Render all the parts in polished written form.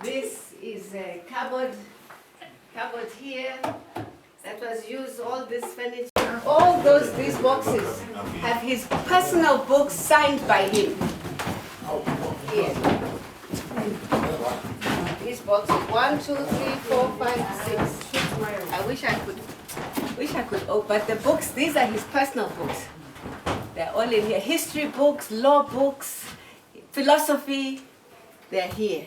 This is a cupboard here that was used, all this furniture. All these boxes have his personal books signed by him. Here. These boxes, 1, 2, 3, 4, 5, 6. I wish I could open, but the books, these are his personal books. They're all in here. History books, law books, philosophy, they're here.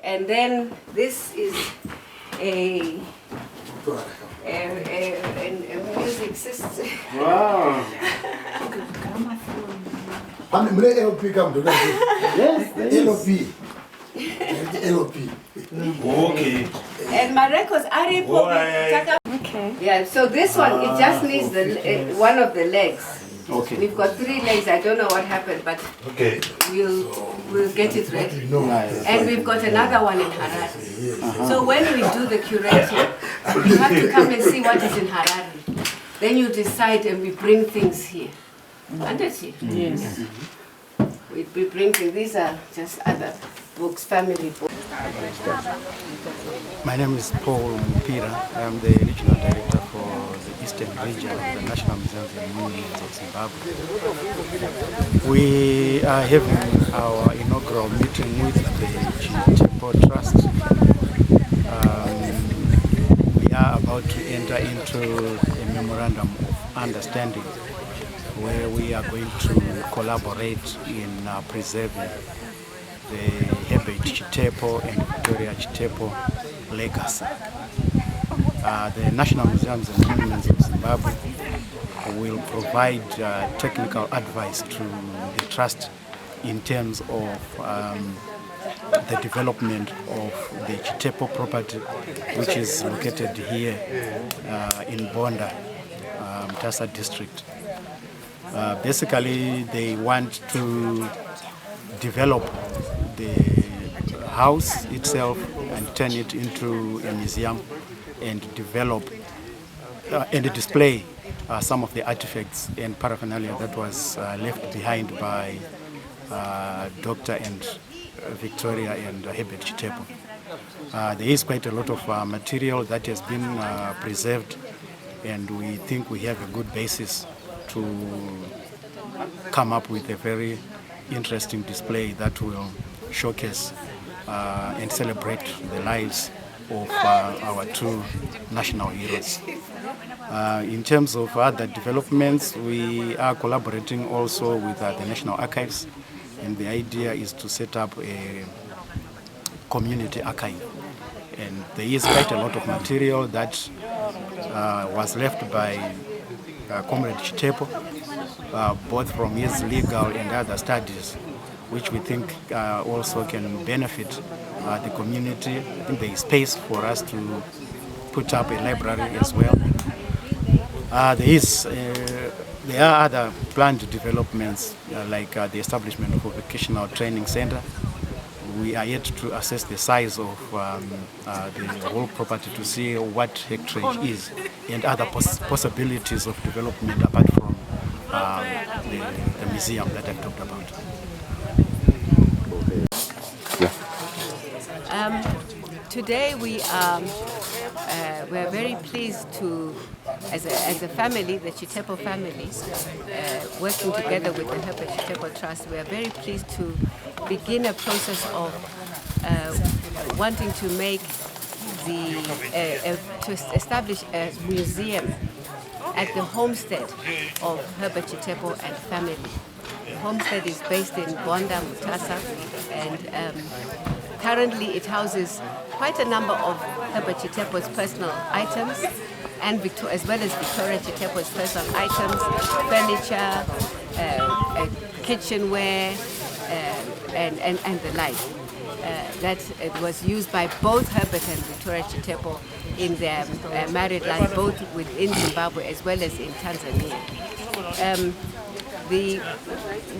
And then this is a music system. Wow. Yes, LP. Okay. And my records are important. Okay. Yeah, so this one, it just needs the one of the legs. Okay. We've got 3 legs. I don't know what happened, but Okay. we'll get it ready. And we've got another one in Harare. So when we do the curating, you have to come and see what is in Harare. Then you decide and we bring things here. Understand? Yes. We bring things. These are just other books, family books. My name is Paul Mpira. I am the Regional Director for the Eastern Region of the National Museums and Monuments of Zimbabwe. We are having our inaugural meeting with the Chitepo Trust. We are about to enter into a memorandum of understanding where we are going to collaborate in preserving the Herbert Chitepo and Victoria Chitepo legacy. The National Museums and Monuments of Zimbabwe will provide technical advice to the Trust in terms of the development of the Chitepo property, which is located here in Bonda, Mtasa district. Basically, they want to develop the house itself and turn it into a museum and develop and display some of the artifacts and paraphernalia that was left behind by Dr. and Victoria and Herbert Chitepo. There is quite a lot of material that has been preserved, and we think we have a good basis to come up with a very interesting display that will showcase and celebrate the lives of our 2 national heroes. In terms of other developments, we are collaborating also with the National Archives, and the idea is to set up a community archive. And there is quite a lot of material that was left by Comrade Chitepo, both from his legal and other studies, which we think also can benefit the community. I think there is space for us to put up a library as well. There are other planned developments like the establishment of a vocational training center. We are yet to assess the size of the whole property to see what hectareage is and other possibilities of development apart from the museum that I've talked about. Today we're very pleased to, as a family, the Chitepo family, working together with the Herbert Chitepo Trust, we are very pleased to begin a process of wanting to make to establish a museum at the homestead of Herbert Chitepo and family. The homestead is based in Bonda, Mutasa, and currently it houses quite a number of Herbert Chitepo's personal items, and as well as Victoria Chitepo's personal items, furniture, kitchenware, and the like. That was used by both Herbert and Victoria Chitepo in their married life, both within Zimbabwe as well as in Tanzania.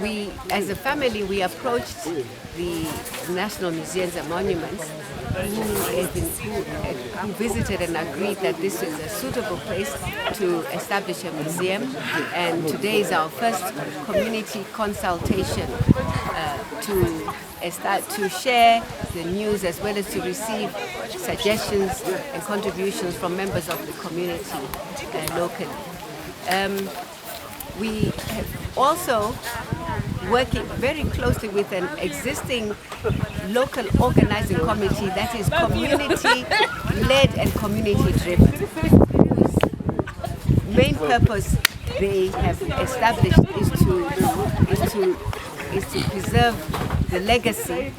we, as a family, we approached the National Museums and Monuments, who visited and agreed that this is a suitable place to establish a museum. And today is our first community consultation to share the news as well as to receive suggestions and contributions from members of the community locally. We have also working very closely with an existing local organizing committee that is community-led and community-driven, whose main purpose they have established is to preserve the legacy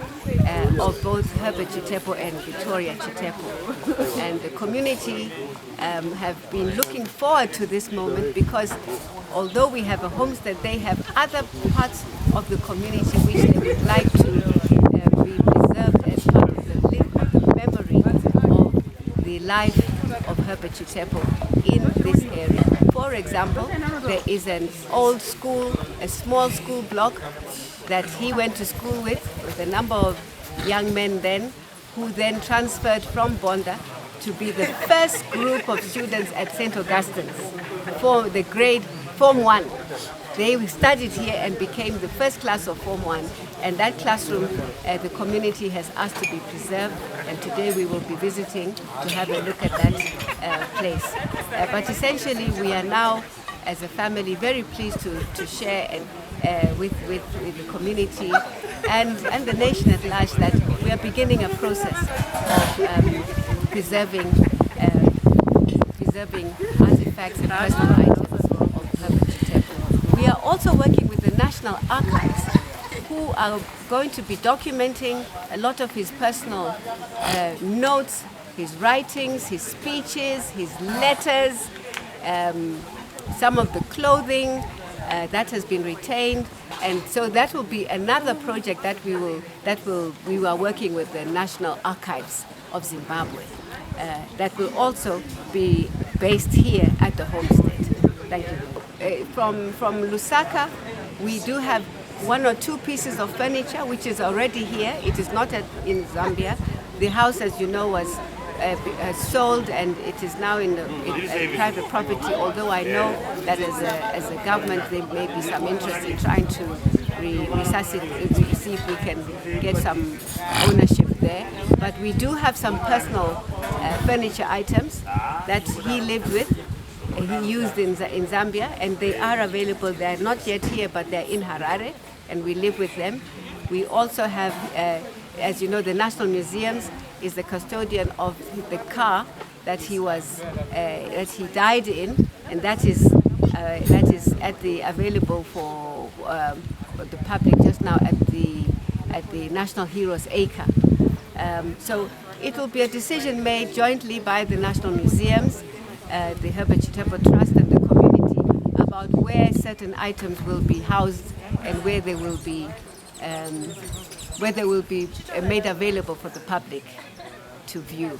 of both Herbert Chitepo and Victoria Chitepo. And the community have been looking forward to this moment because although we have a homestead, they have other parts of the community which they would like to be preserved as part of the memory of the life of Herbert Chitepo in this area. For example, there is an old school, a small school block that he went to school with a number of young men then, who then transferred from Bonda to be the first group of students at St. Augustine's for the grade Form 1. They studied here and became the first class of Form 1. And that classroom, the community has asked to be preserved. And today we will be visiting to have a look at that place. But essentially, we are now, as a family, very pleased to share with the community and the nation at large that we are beginning a process of preserving artifacts and personal items of Herbert Chitepo. We are also working with the National Archives, who are going to be documenting a lot of his personal notes, his writings, his speeches, his letters, some of the clothing that has been retained. And so that will be another project that we are working with the National Archives of Zimbabwe. That will also be based here at the homestead. Thank you. From Lusaka, we do have 1 or 2 pieces of furniture which is already here. It is not in Zambia. The house, as you know, was sold and it is now in private property, although I know that as a government there may be some interest in trying to resuscitate, to see if we can get some ownership there. But we do have some personal furniture items that he lived with, he used in Zambia, and they are available. They are not yet here, but they're in Harare, and we live with them. We also have, as you know, the National Museums is the custodian of the car that he died in, and that is available for the public just now at the National Heroes Acre. So it will be a decision made jointly by the National Museums, the Herbert Chitepo Trust, and the community about where certain items will be housed and where they will be made available for the public to view.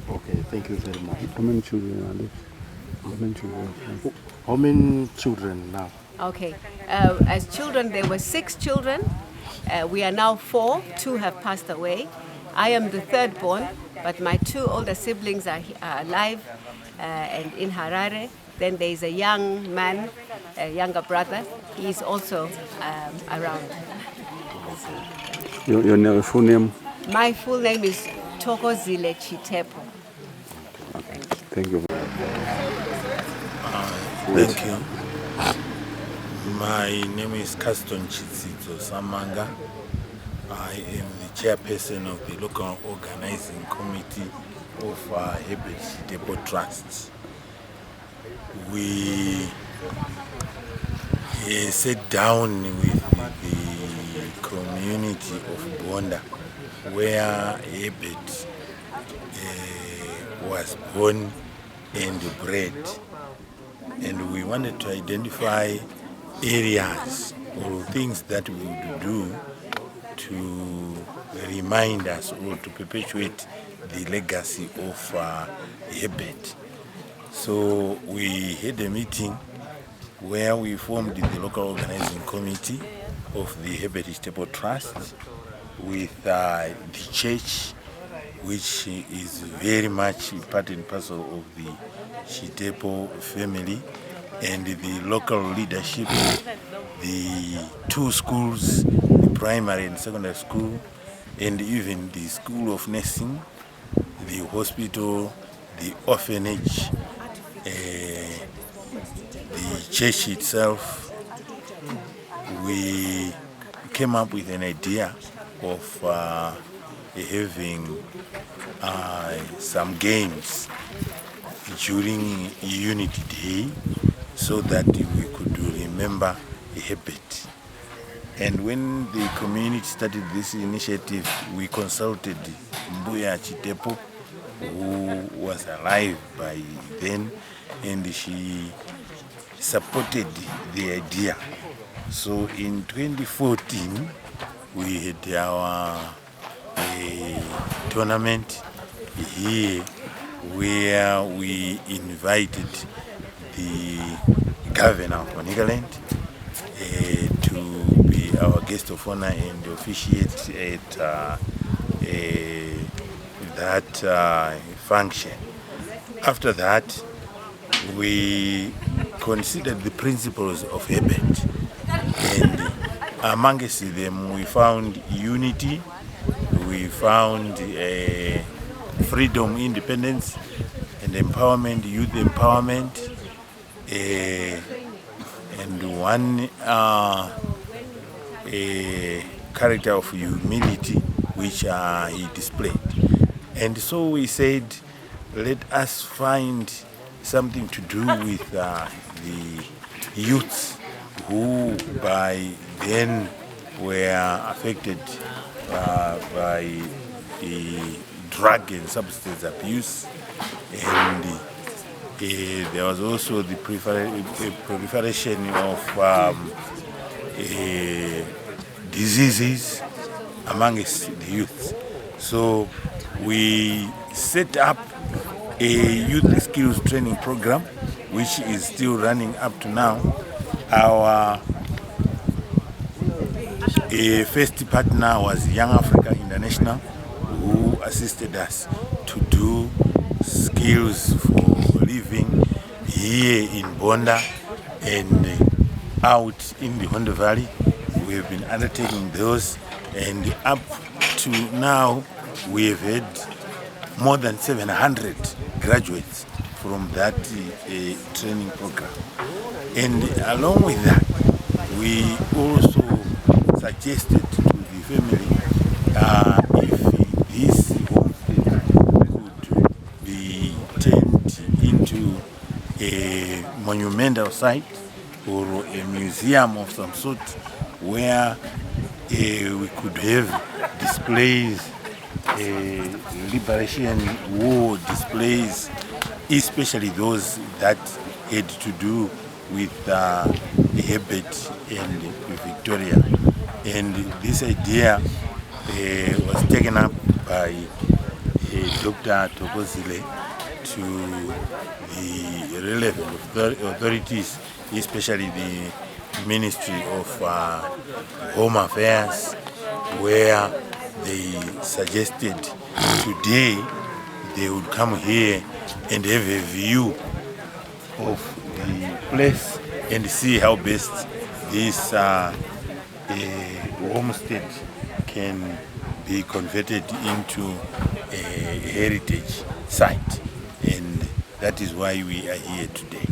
Okay, thank you very much. How many children are there? How many children now? Okay, as children there were 6 children. We are now 4. 2 have passed away. I am the third born, but my 2 older siblings are alive and in Harare. Then there is a young man, a younger brother. He is also around. Your full name? My full name is Cde Chitepo. Thank you. Thank you. My name is Caston Chitsito Samanga. I am the chairperson of the local organizing committee of Herbert Chitepo Trust. We sat down with the community of Bonda, where Herbert was born and bred, and we wanted to identify areas or things that we would do to remind us or to perpetuate the legacy of Herbert. So we had a meeting where we formed the local organizing committee of the Herbert Chitepo Trust with the church, which is very much part and parcel of the Chitepo family, and the local leadership, the 2 schools, the primary and secondary school, and even the school of nursing, the hospital, the orphanage, the church itself. We came up with an idea of having some games during Unity Day so that we could remember Herbert. And when the community started this initiative, we consulted Mbuya Chitepo, who was alive by then, and she supported the idea. So in 2014, we had our tournament here where we invited the governor of Manicaland to be our guest of honor and officiate at that function. After that, we considered the principles of Herbert, and amongst them we found unity, we found freedom, independence, and empowerment, youth empowerment, and one character of humility which he displayed. And so we said, let us find something to do with the youths who by then were affected by the drug and substance abuse, and there was also the proliferation of diseases amongst the youth. So we set up a youth skills training program, which is still running up to now. Our first partner was Young Africa International, who assisted us to do skills for living here in Bonda and out in the Hondo Valley. We have been undertaking those, and up to now we have had more than 700 graduates from that training program. And along with that, we also suggested to the family if this homestead could be turned into a monumental site or a museum of some sort, where we could have displays, liberation war displays, especially those that had to do with Herbert and Victoria. And this idea was taken up by Dr. Tokozile to the relevant authorities, especially the Ministry of Home Affairs, where they suggested today they would come here and have a view of the place and see how best this homestead can be converted into a heritage site. And that is why we are here today.